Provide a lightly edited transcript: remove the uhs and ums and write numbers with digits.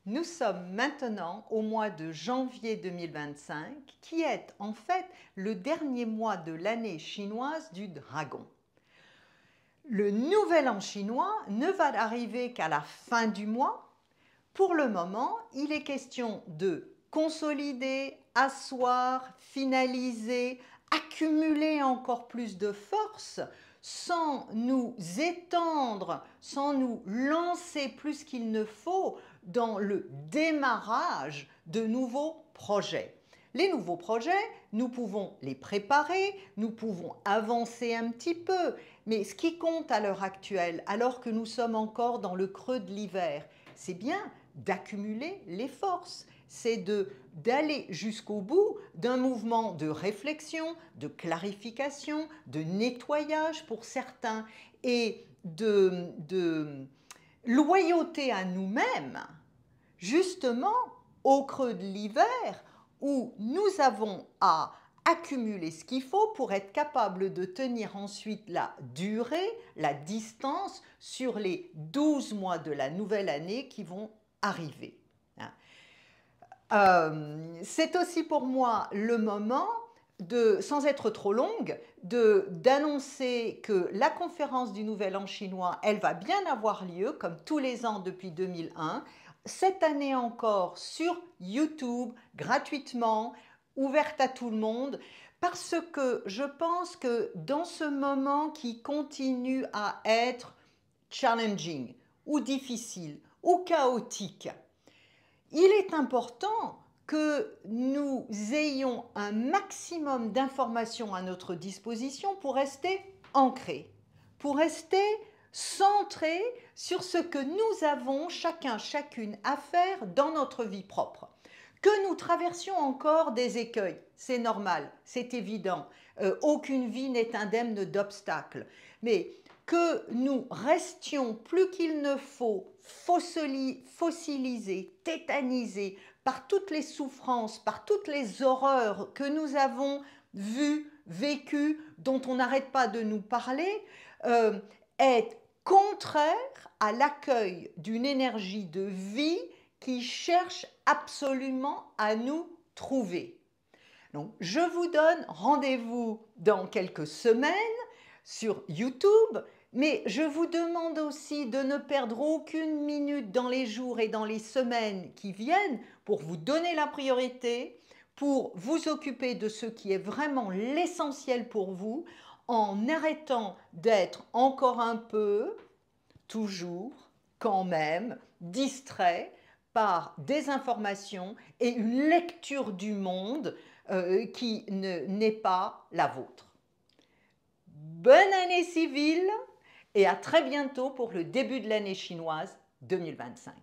Nous sommes maintenant au mois de janvier 2025, qui est en fait le dernier mois de l'année chinoise du dragon. Le nouvel an chinois ne va arriver qu'à la fin du mois. Pour le moment, il est question de consolider, asseoir, finaliser, accumuler encore plus de force sans nous étendre, sans nous lancer plus qu'il ne faut dans le démarrage de nouveaux projets. Les nouveaux projets, nous pouvons les préparer, nous pouvons avancer un petit peu, mais ce qui compte à l'heure actuelle, alors que nous sommes encore dans le creux de l'hiver, c'est bien d'accumuler les forces, c'est d'aller jusqu'au bout d'un mouvement de réflexion, de clarification, de nettoyage pour certains et de loyauté à nous-mêmes, justement au creux de l'hiver où nous avons à accumuler ce qu'il faut pour être capable de tenir ensuite la durée, la distance sur les 12 mois de la nouvelle année qui vont arriver. C'est aussi pour moi le moment, sans être trop longue, d'annoncer que la conférence du Nouvel An chinois, elle va bien avoir lieu, comme tous les ans depuis 2001, cette année encore sur YouTube, gratuitement, ouverte à tout le monde, parce que je pense que dans ce moment qui continue à être challenging, ou difficile, ou chaotique, il est important que nous ayons un maximum d'informations à notre disposition pour rester ancrés, pour rester centrés sur ce que nous avons chacun, chacune à faire dans notre vie propre. Que nous traversions encore des écueils, c'est normal, c'est évident. Aucune vie n'est indemne d'obstacles. Mais que nous restions plus qu'il ne faut fossilisés, tétanisés par toutes les souffrances, par toutes les horreurs que nous avons vues, vécues, dont on n'arrête pas de nous parler, est contraire à l'accueil d'une énergie de vie qui cherche absolument à nous trouver. Donc, je vous donne rendez-vous dans quelques semaines sur YouTube, mais je vous demande aussi de ne perdre aucune minute dans les jours et dans les semaines qui viennent pour vous donner la priorité, pour vous occuper de ce qui est vraiment l'essentiel pour vous, en arrêtant d'être encore un peu, toujours, quand même, distrait par des informations et une lecture du monde qui n'est pas la vôtre. Bonne année civile et à très bientôt pour le début de l'année chinoise 2025.